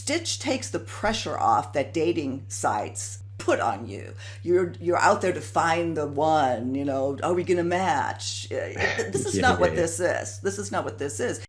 Stitch takes the pressure off that dating sites put on you. You're out there to find the one, are we going to match? This is not what this is. This is not what this is.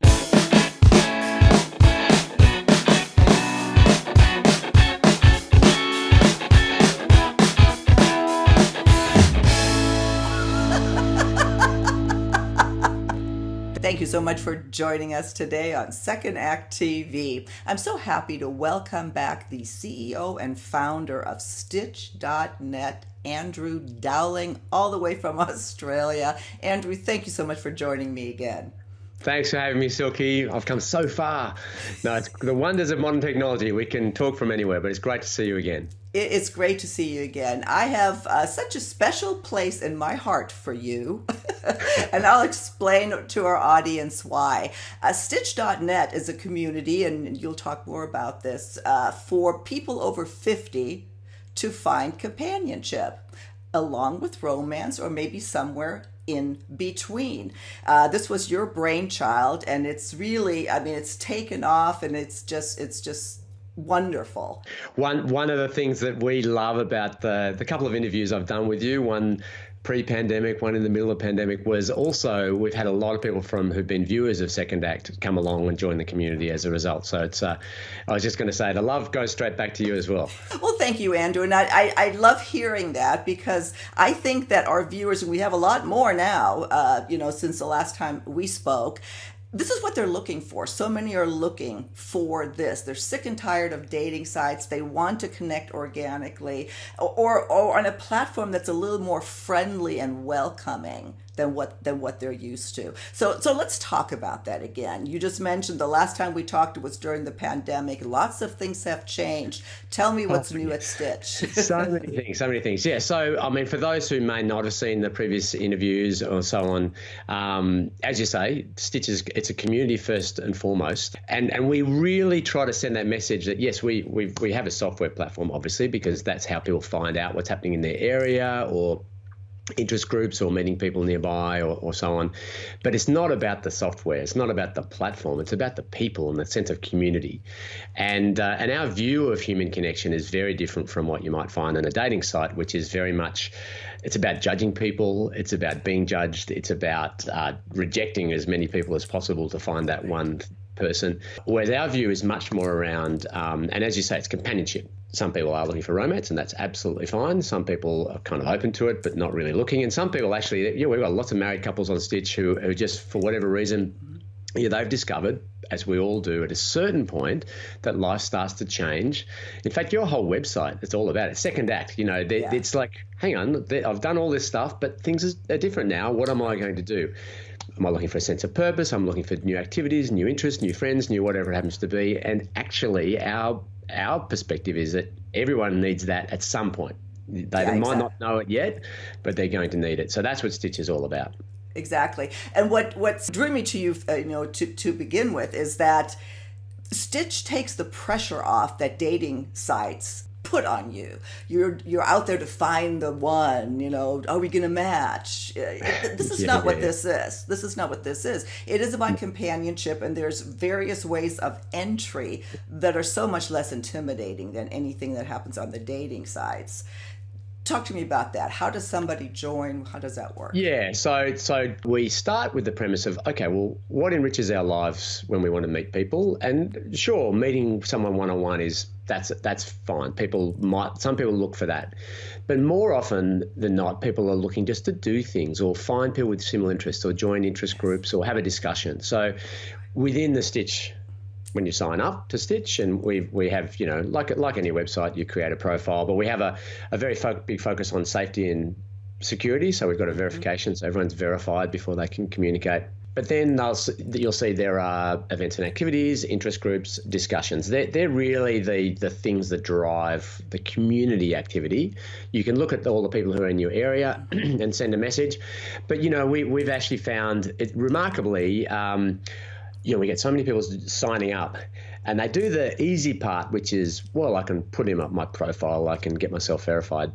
Thank you so much for joining us today on Second Act TV. I'm so happy to welcome back the CEO and founder of Stitch.net, Andrew Dowling, all the way from Australia. Andrew, thank you so much for joining me again. Thanks for having me, Silky. I've come so far. No, it's the wonders of modern technology. We can talk from anywhere, but it's great to see you again. It's great to see you again. I have such a special place in my heart for you, and I'll explain to our audience why. Stitch.net is a community, and you'll talk more about this, for people over 50 to find companionship, along with romance, or maybe somewhere in between. This was your brainchild, and it's really, it's taken off, and it's just wonderful. One of the things that we love about the couple of interviews I've done with you, one pre-pandemic, one in the middle of the pandemic, was also we've had a lot of people who've been viewers of Second Act come along and join the community as a result. So it's I was just going to say the love goes straight back to you as well. Well, thank you, Andrew. And I love hearing that, because I think that our viewers, and we have a lot more now, since the last time we spoke, this is what they're looking for. So many are looking for this. They're sick and tired of dating sites. They want to connect organically or on a platform that's a little more friendly and welcoming than what they're used to. So let's talk about that again. You just mentioned the last time we talked was during the pandemic. Lots of things have changed. Tell me what's new at Stitch. So many things. Yeah. So, for those who may not have seen the previous interviews or so on, as you say, Stitch it's a community first and foremost. And we really try to send that message that, yes, we have a software platform, obviously, because that's how people find out what's happening in their area or interest groups or meeting people nearby or so on. But it's not about the software. It's not about the platform. It's about the people and the sense of community. And our view of human connection is very different from what you might find on a dating site, which is very much, it's about judging people. It's about being judged. It's about rejecting as many people as possible to find that one person. Whereas our view is much more around, and as you say, it's companionship. Some people are looking for romance, and that's absolutely fine. Some people are kind of open to it, but not really looking. And some people actually, we've got lots of married couples on Stitch who just, for whatever reason, they've discovered, as we all do, at a certain point, that life starts to change. In fact, your whole website, it's all about it. Second Act, It's like, hang on, I've done all this stuff, but things are different now. What am I going to do? Am I looking for a sense of purpose? I'm looking for new activities, new interests, new friends, new whatever it happens to be. And actually, our perspective is that everyone needs that at some point. They might not know it yet, but they're going to need it. So that's what Stitch is all about. Exactly. And what drew me to you, to begin with, is that Stitch takes the pressure off that dating sites put on you. You're out there to find the one, are we going to match? This is not what this is. This is not what this is. It is about companionship, and there's various ways of entry that are so much less intimidating than anything that happens on the dating sites. Talk to me about that. How does somebody join? How does that work? Yeah, so we start with the premise of, okay, well, what enriches our lives when we want to meet people? And sure, meeting someone one-on-one that's fine. Some people look for that. But more often than not, people are looking just to do things or find people with similar interests or join interest groups or have a discussion. So within the Stitch, when you sign up to Stitch, and we have, like any website, you create a profile, but we have a very big focus on safety and security. So we've got a verification, so everyone's verified before they can communicate. But then you'll see there are events and activities, interest groups, discussions. They're really the things that drive the community activity. You can look at all the people who are in your area and send a message. But, we've actually found it remarkably, we get so many people signing up, and they do the easy part, which is, well, I can put him up my profile, I can get myself verified.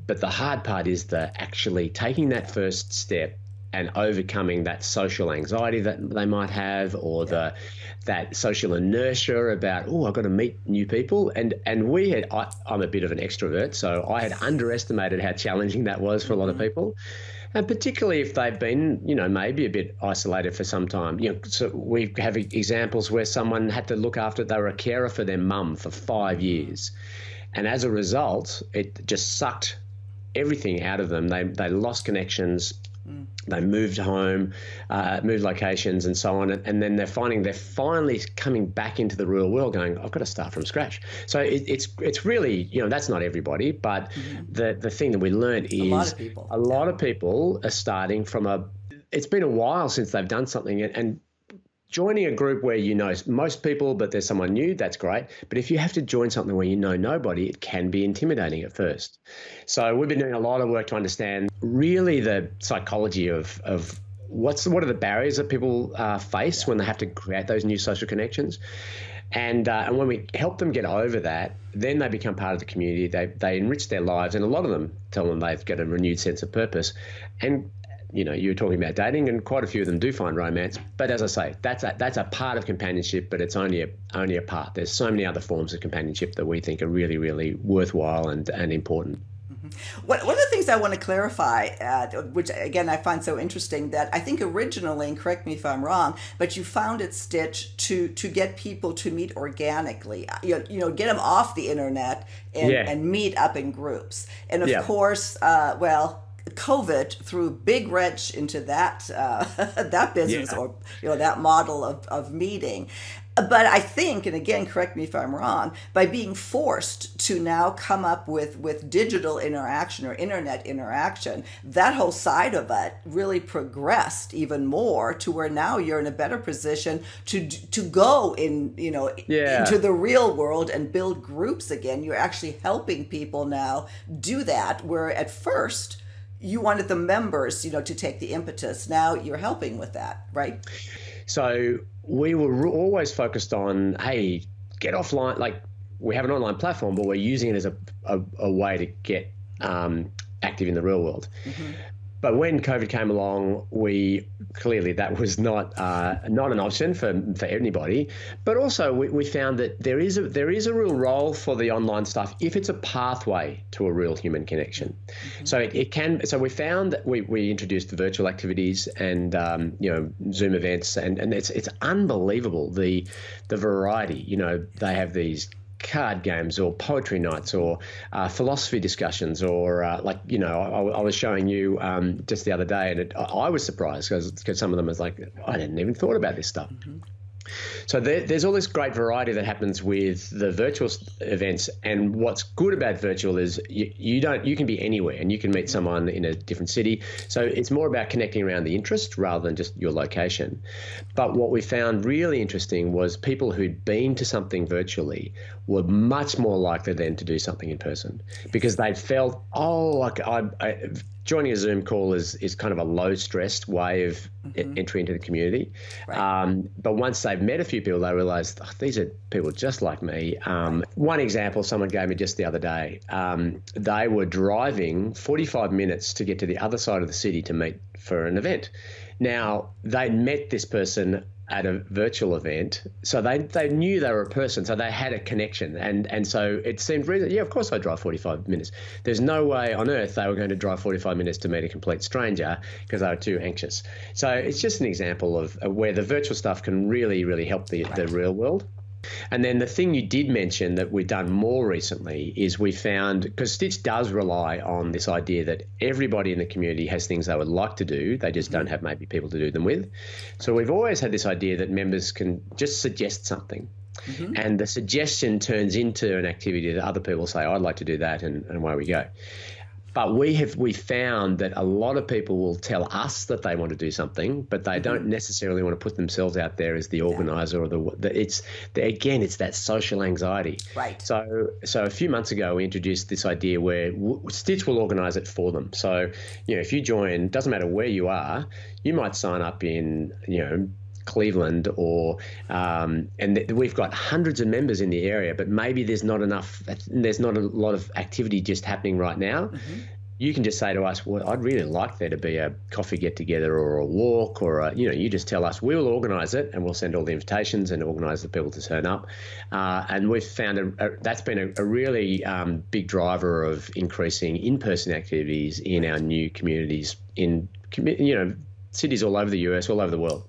But the hard part is actually taking that first step and overcoming that social anxiety that they might have, or that social inertia about, oh, I've got to meet new people. And I'm a bit of an extrovert, so I had underestimated how challenging that was for a lot of people. And particularly if they've been, maybe a bit isolated for some time. So we have examples where someone had to look after, they were a carer for their mum for 5 years. And as a result, it just sucked everything out of them. They lost connections. They moved home, moved locations, and so on. And then they're finding they're finally coming back into the real world going, I've got to start from scratch. So it's really, that's not everybody, but the thing that we learned is a lot of people are starting from it's been a while since they've done something, and joining a group where you know most people, but there's someone new, that's great. But if you have to join something where you know nobody, it can be intimidating at first. So we've been doing a lot of work to understand really the psychology of what are the barriers that people face when they have to create those new social connections. And when we help them get over that, then they become part of the community. They enrich their lives, and a lot of them tell them they've got a renewed sense of purpose. And you were talking about dating, and quite a few of them do find romance. But as I say, that's a part of companionship, but it's only a part. There's so many other forms of companionship that we think are really, really worthwhile and important. One of the things I want to clarify, which again I find so interesting, that I think originally, and correct me if I'm wrong, but you founded Stitch to get people to meet organically, get them off the internet and meet up in groups. And of course, COVID threw a big wrench into that that business or that model of meeting. But I think, and again, correct me if I'm wrong, by being forced to now come up with digital interaction or internet interaction, that whole side of it really progressed even more to where now you're in a better position to go into the real world and build groups again. You're actually helping people now do that, where at first you wanted the members, to take the impetus. Now you're helping with that, right? So we were always focused on, hey, get offline. Like, we have an online platform, but we're using it as a way to get active in the real world. Mm-hmm. But when COVID came along, clearly that was not an option for anybody. But also we found that there is a real role for the online stuff if it's a pathway to a real human connection. Mm-hmm. So it can. So we found that we introduced the virtual activities and Zoom events, and it's unbelievable the variety. They have these card games or poetry nights or philosophy discussions or I was showing you just the other day, and I was surprised because some of them was like, I didn't even thought about this stuff. Mm-hmm. So there's all this great variety that happens with the virtual events, and what's good about virtual is you can be anywhere and you can meet someone in a different city. So it's more about connecting around the interest rather than just your location. But what we found really interesting was people who'd been to something virtually were much more likely then to do something in person, because they felt, joining a Zoom call is kind of a low-stressed way of entry into the community. Right. But once they've met a few people, they realised, these are people just like me. One example someone gave me just the other day, they were driving 45 minutes to get to the other side of the city to meet for an event. Now, they'd met this person at a virtual event, so they knew they were a person, so they had a connection, and so it seemed reasonable. Yeah, of course I drive 45 minutes. There's no way on earth they were going to drive 45 minutes to meet a complete stranger because they were too anxious. So it's just an example of where the virtual stuff can really, really help the real world. And then the thing you did mention that we've done more recently is we found, because Stitch does rely on this idea that everybody in the community has things they would like to do, they just don't have maybe people to do them with. So we've always had this idea that members can just suggest something. Mm-hmm. And the suggestion turns into an activity that other people say, I'd like to do that, and away we go. But we found that a lot of people will tell us that they want to do something, but they don't necessarily want to put themselves out there as the organizer or it's that social anxiety. Right. So a few months ago, we introduced this idea where Stitch will organize it for them. So, if you join, doesn't matter where you are, you might sign up in, Cleveland and we've got hundreds of members in the area, but maybe there's not a lot of activity just happening right now. Mm-hmm. you can just say to us, well, I'd really like there to be a coffee get together or a walk or, you just tell us, we'll organise it and we'll send all the invitations and organise the people to turn up. And we've found that's been a really big driver of increasing in-person activities in our new communities in, cities all over the US, all over the world.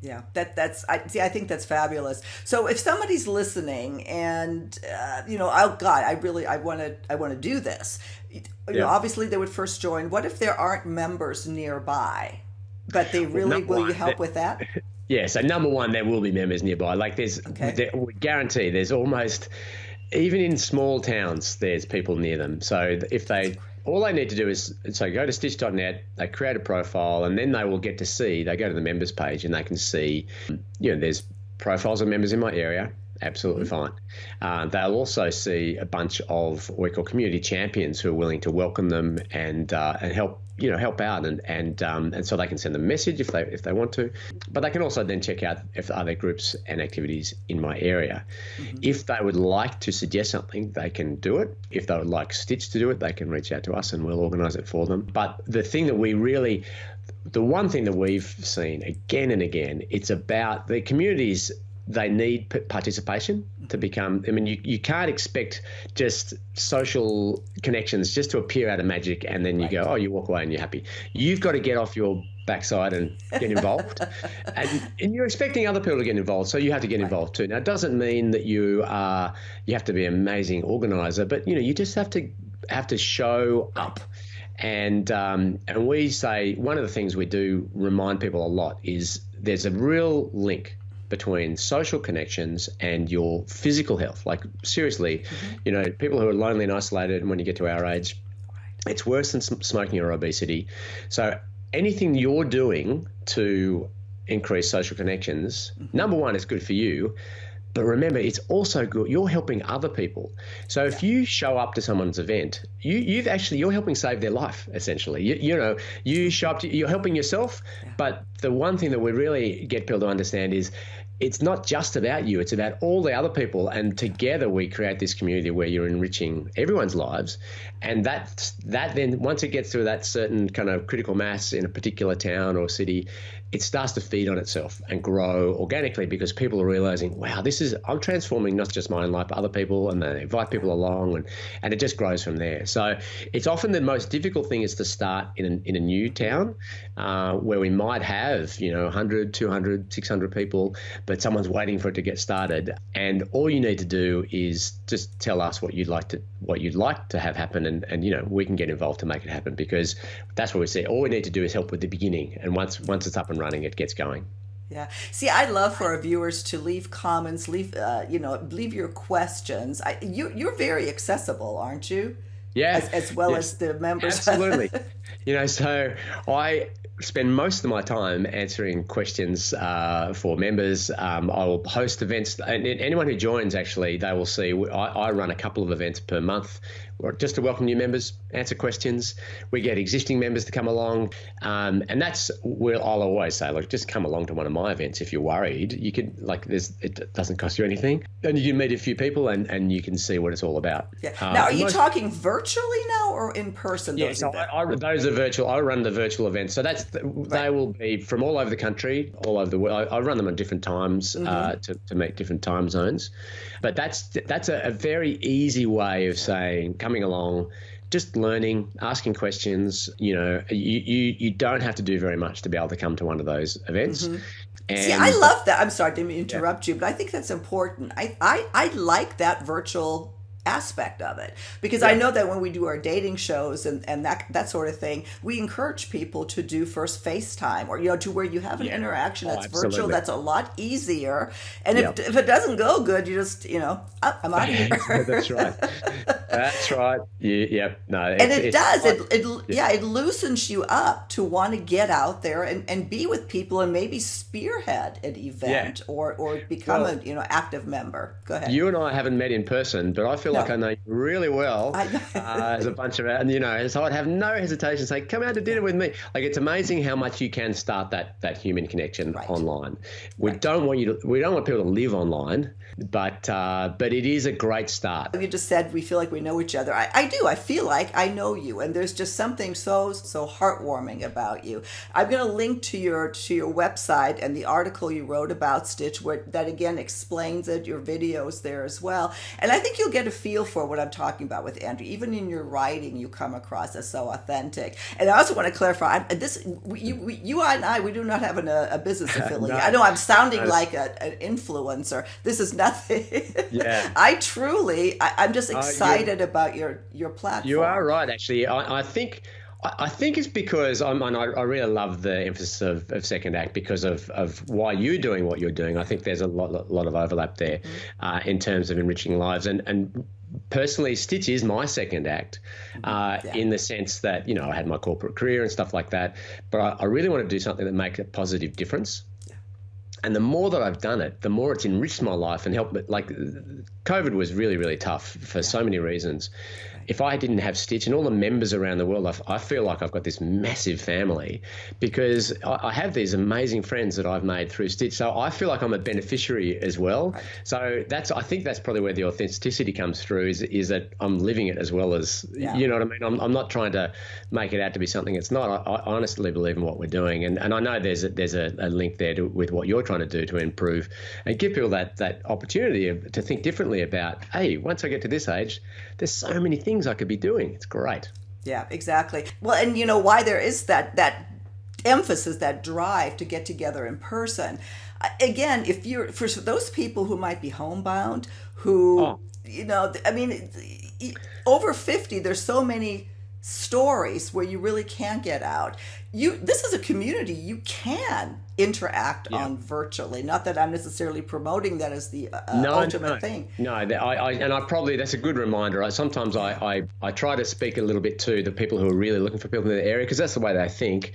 Yeah, I think that's fabulous. So if somebody's listening and oh God, I want to do this. Obviously they would first join. What if there aren't members nearby, but they really will you help with that? Yeah. So number one, there will be members nearby. Like we guarantee there's almost, even in small towns, there's people near them. So if all they need to do is go to stitch.net, they create a profile, and then they will get to see, they go to the members page and they can see, there's profiles of members in my area. Absolutely fine. They'll also see a bunch of what we call community champions who are willing to welcome them and help out and so they can send them a message if they want to, but they can also then check out if there are there groups and activities in my area. If they would like to suggest something, they can do it. If they would like Stitch to do it, they can reach out to us and we'll organise it for them. But the one thing that we've seen again and again, it's about the communities. They need participation to become, you can't expect just social connections just to appear out of magic and then you go, oh, you walk away and you're happy. You've got to get off your backside and get involved. and you're expecting other people to get involved, so you have to get involved too. Now, it doesn't mean that you have to be an amazing organizer, but, you just have to show up. And we say one of the things we do remind people a lot is there's a real link between social connections and your physical health. Like seriously, people who are lonely and isolated, and when you get to our age, it's worse than smoking or obesity. So anything you're doing to increase social connections, number one, is good for you. But remember, it's also good. You're helping other people. So if you show up to someone's event, you're helping save their life, essentially. You show up, you're helping yourself. Yeah. But the one thing that we really get people to understand is it's not just about you. It's about all the other people. And together we create this community where you're enriching everyone's lives. And that then, once it gets to that certain kind of critical mass in a particular town or city, it starts to feed on itself and grow organically because people are realizing, wow, I'm transforming not just my own life, but other people, and they invite people along, and it just grows from there. So it's often the most difficult thing is to start in a new town where we might have, 100, 200, 600 people, but someone's waiting for it to get started. And all you need to do is just tell us what you'd like to have happen, and we can get involved to make it happen, because that's what we see. All we need to do is help with the beginning, and once it's up and running, it gets going. Yeah. See, I love for our viewers to leave comments, leave your questions. You're very accessible, aren't you? Yeah. As well as the members. Absolutely. So I spend most of my time answering questions for members. I will host events, and anyone who joins, actually, they will see I run a couple of events per month just to welcome new members, answer questions. We get existing members to come along, and that's where I'll always say, look, just come along to one of my events if you're worried. You could, it doesn't cost you anything, and you can meet a few people and you can see what it's all about. Yeah. Now, are you talking virtually now or in person? Yeah, so those are virtual. I run the virtual events, so they will be from all over the country, all over the world. I run them on different times to meet different time zones, but that's a very easy way of saying, coming along, just learning, asking questions. You don't have to do very much to be able to come to one of those events. And see, I love that. I'm sorry, I didn't mean to interrupt you, but I think that's important. I like that virtual aspect of it, because I know that when we do our dating shows and that sort of thing, we encourage people to do first FaceTime, or to where you have an interaction that's virtual. That's a lot easier, and if it doesn't go good, you just I'm out of here. That's right. No, and it loosens you up to want to get out there and be with people and maybe spearhead an event or become an active member. Go ahead. You and I haven't met in person, but I feel like No. I know you really well I as a bunch of, and so I'd have no hesitation to say, come out to dinner with me. Like, it's amazing how much you can start that human connection Right. online. Right. We don't want people to live online, but it is a great start. You just said we feel like we know each other. I do. I feel like I know you, and there's just something so heartwarming about you. I'm going to link to your website and the article you wrote about Stitch, where that again explains it. Your videos there as well, and I think you'll get a feel for what I'm talking about with Andrew. Even in your writing, you come across as so authentic. And I also want to clarify this: you and I, we do not have a business affiliate. No. I know I'm sounding No. like an influencer. This is nothing. Yeah. I'm just excited about your platform. You are right, actually. I think it's because I really love the emphasis of Second Act because of why you're doing what you're doing. I think there's a lot of overlap there in terms of enriching lives. And personally, Stitch is my second act in the sense that, I had my corporate career and stuff like that. But I really want to do something that makes a positive difference. And the more that I've done it, the more it's enriched my life and helped me. Like, COVID was really, really tough for so many reasons. If I didn't have Stitch and all the members around the world, I feel like I've got this massive family because I have these amazing friends that I've made through Stitch. So I feel like I'm a beneficiary as well. Right. So I think that's probably where the authenticity comes through is that I'm living it as well as, you know what I mean? I'm not trying to make it out to be something it's not. I honestly believe in what we're doing. And I know there's a link there with what you're trying to do to improve and give people that opportunity to think differently about, hey, once I get to this age, there's so many things I could be doing. It's great. Yeah, exactly. Well, and why there is that emphasis, that drive to get together in person. Again, if you're for those people who might be homebound, who I mean, over 50, there's so many stories where you really can't get out. This is a community you can interact on virtually. Not that I'm necessarily promoting that as the ultimate thing. No, that's a good reminder. Sometimes I try to speak a little bit to the people who are really looking for people in the area because that's the way they think.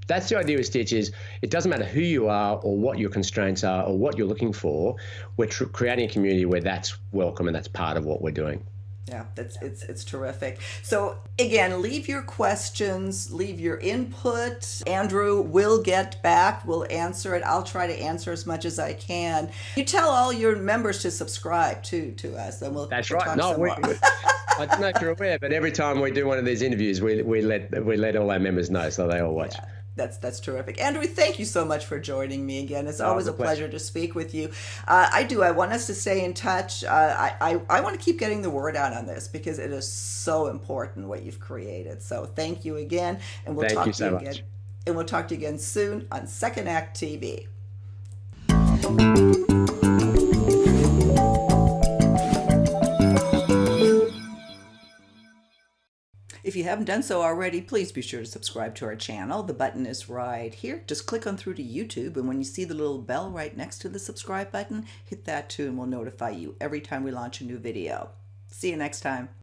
That's the idea with Stitch is it doesn't matter who you are or what your constraints are or what you're looking for. We're creating a community where that's welcome and that's part of what we're doing. Yeah, it's terrific. So again, leave your questions, leave your input. Andrew will get back. We'll answer it. I'll try to answer as much as I can. You tell all your members to subscribe to us, and we'll. That's we'll right. talk No, some more. I don't know if you're aware, but every time we do one of these interviews, we let all our members know, so they all watch. Yeah. That's terrific. Andrew, thank you so much for joining me again. It's always a pleasure to speak with you. I want us to stay in touch. I want to keep getting the word out on this because it is so important what you've created. So thank you again, and we'll talk to you again. And we'll talk to you again soon on Second Act TV. If you haven't done so already, please be sure to subscribe to our channel. The button is right here. Just click on through to YouTube, and when you see the little bell right next to the subscribe button, hit that too, and we'll notify you every time we launch a new video. See you next time.